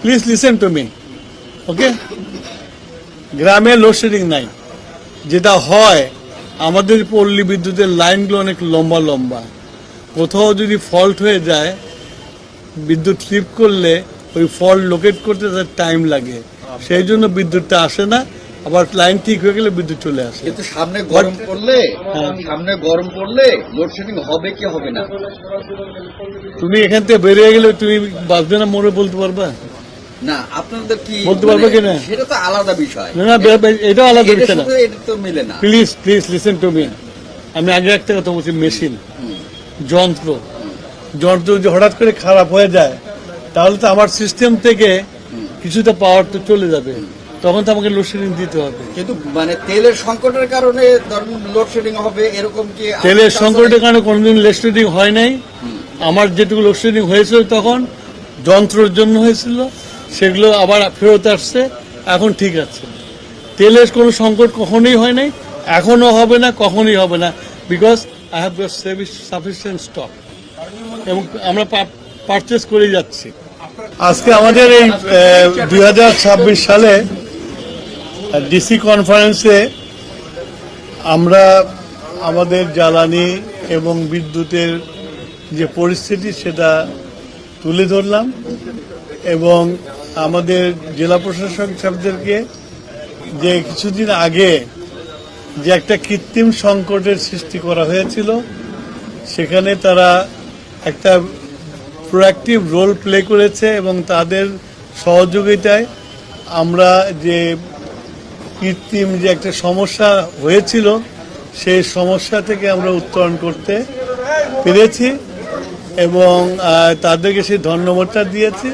Please listen to me, okay? গ্রামে load shedding নাই। যেটা হয়, আমাদের পল্লী বিদ্যুতের লাইনগুলো অনেক লম্বা লম্বা। কোথাও যদি ফল্ট হয়ে যায়, বিদ্যুৎ স্লিপ করলে ওই ফল্ট লোকেট করতে তার টাইম লাগে, সেই জন্য বিদ্যুৎটা আসে না। আবার লাইন ঠিক হয়ে গেলে বিদ্যুৎ চলে আসে। কিন্তু সামনে গরম পড়লে লোডশেডিং হবে কি হবে না? তুমি এখান থেকে বেরিয়ে গেলে তুমি বাঁচবে না মরে বলতে পারবা না, আপনাদের কি বলতে পারবে কিনা? সেটা তো আলাদা বিষয়। না, এটাও আলাদা বিষয় না। এটা তো মিলে না। Please please listen to me. আমি আগে একটা কথা বলছি, মেশিন, যন্ত্র যদি হঠাৎ করে খারাপ হয়ে যায়, তাহলে তো আমার সিস্টেম থেকে কিছুটা পাওয়ার তো চলে যাবে, তখন তো আমাকে লোডশেডিং দিতে হবে। কিন্তু মানে তেলের সংকটের কারণে লোডশেডিং হবে এরকম কি? তেলের সংকটের কারণে কোনোদিন লোডশেডিং হয় নাই। আমার যেটুকু লোডশেডিং হয়েছিল তখন যন্ত্রের জন্য হয়েছিল, সেগুলো আবার ফেরত আসছে, এখন ঠিক আছে। তেলের কোনো সংকট কখনোই হয় নাই, এখনো হবে না, কখনোই হবে না, because I have sufficient stock এবং আমরা পারচেস করে যাচ্ছি। আজকে আমাদের এই 2026 সালে ডিসি কনফারেন্সে আমরা আমাদের জ্বালানি এবং বিদ্যুতের যে পরিস্থিতি সেটা তুলে ধরলাম এবং আমাদের জেলা প্রশাসক সাহেবদেরকে যে কিছুদিন আগে যে একটা কৃত্রিম সংকটের সৃষ্টি করা হয়েছিল, সেখানে তারা একটা প্রোঅ্যাক্টিভ রোল প্লে করেছে এবং তাদের সহযোগিতায় আমরা যে কৃত্রিম যে একটা সমস্যা হয়েছিল, সেই সমস্যা থেকে আমরা উত্তরণ করতে পেরেছি এবং তাদেরকে সেই ধন্যবাদটা দিয়েছি।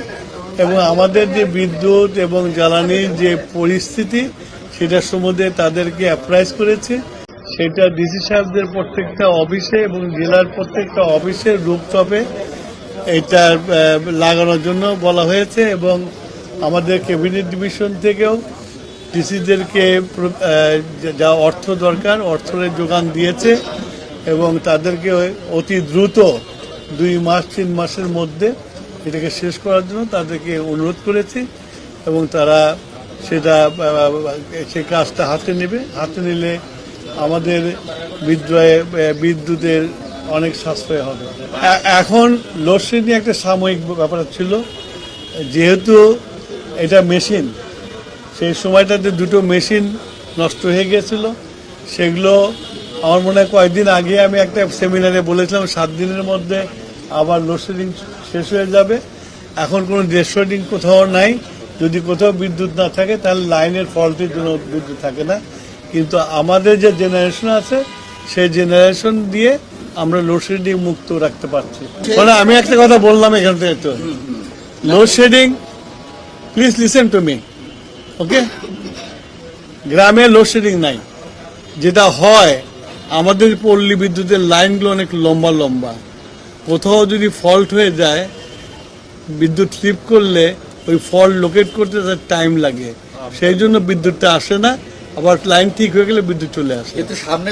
এবং আমাদের যে বিদ্যুৎ এবং জ্বালানির যে পরিস্থিতি, সেটা সম্বন্ধে তাদেরকে অ্যাপ্রাইজ করেছি। সেটা ডিসি সাহেবদের প্রত্যেকটা অফিসে এবং জেলার প্রত্যেকটা অফিসের রুপটপে এটা লাগানোর জন্য বলা হয়েছে এবং আমাদের ক্যাবিনেট ডিভিশন থেকেও ডিসিদেরকে যা অর্থ দরকার অর্থের যোগান দিয়েছে এবং তাদেরকে অতি দ্রুত 2 মাস 3 মাসের মধ্যে এটাকে শেষ করার জন্য তাদেরকে অনুরোধ করেছি এবং তারা সেটা সেই কাজটা হাতে নেবে। হাতে নিলে আমাদের বিদ্যুতের অনেক সাশ্রয় হবে। এখন লোডশেডিং একটা সাময়িক ব্যাপার ছিল, যেহেতু এটা মেশিন, সেই সময়টাতে 2টো মেশিন নষ্ট হয়ে গিয়েছিল। সেগুলো আমার মনে হয় কয়েকদিন আগে আমি একটা সেমিনারে বলেছিলাম 7 দিনের মধ্যে আবার লোডশেডিং শেষ হয়ে যাবে। এখন কোনো লোডশেডিং কোথাও নাই। যদি কোথাও বিদ্যুৎ না থাকে তাহলে লাইনের ফল্টের জন্য বিদ্যুৎ থাকে না, কিন্তু আমাদের যে জেনারেশন আছে সেই জেনারেশন দিয়ে আমরা লোডশেডিং মুক্ত রাখতে পারছি। মানে আমি একটা কথা বললাম এখান থেকে, তো load shedding, please listen to me, okay? গ্রামে লোডশেডিং নাই। যেটা হয়, আমাদের পল্লী বিদ্যুতের লাইনগুলো অনেক লম্বা লম্বা। কোথাও যদি ফল্ট হয়ে যায়, বিদ্যুৎ স্লিপ করলে ওই ফল্ট লোকেট করতে তার টাইম লাগে, সেই জন্য বিদ্যুৎটা আসে না। আবার লাইন ঠিক হয়ে গেলে বিদ্যুৎ চলে আসে। কিন্তু সামনে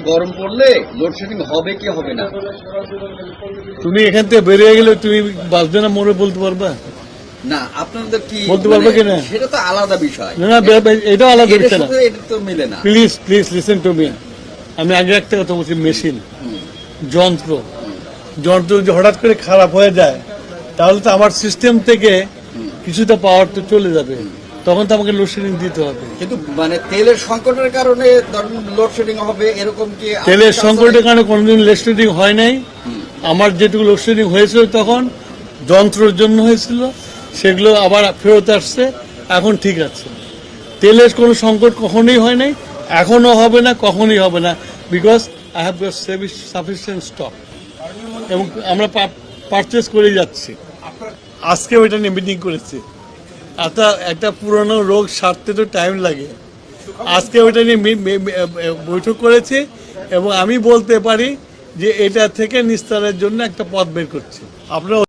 গরম পড়লে লোডশেডিং হবে কি হবে না? তুমি এখান থেকে বেরিয়ে গেলে তুমি বাঁচবে না মরে বলতে পারবা না, আপনাদের কি বলতে পারবে কিনা? সেটা তো আলাদা বিষয়। না, এটাও আলাদা বিষয় না। এটা তো মিলে না। Please please listen to me. আমি আগে একটা কথা বলছি, মেশিন, যন্ত্র যদি হঠাৎ করে খারাপ হয়ে যায়, তাহলে তো আমার সিস্টেম থেকে কিছুটা পাওয়ার তো চলে যাবে, তখন তো আমাকে লোডশেডিং দিতে হবে। কিন্তু মানে তেলের সংকটের কারণে লোডশেডিং হবে এরকম কি? তেলের সংকটের কারণে কোনোদিন লোডশেডিং হয় নাই। আমার যেটুকু লোডশেডিং হয়েছিল তখন যন্ত্রের জন্য হয়েছিল, সেগুলো আবার ফেরত আসছে, এখন ঠিক আছে। তেলের কোনো সংকট কখনোই হয় নাই, এখনো হবে না, কখনোই হবে না, because I have sufficient stock এবং আমরা পারচেস করে যাচ্ছি। আজকে ওইটা নিয়ে মিটিং করেছি। একটা পুরনো রোগ সারতে তো টাইম লাগে। আজকে ওইটা নিয়ে বৈঠক করেছি এবং আমি বলতে পারি যে এটা থেকে নিস্তারের জন্য একটা পথ বের করছি। আপনারা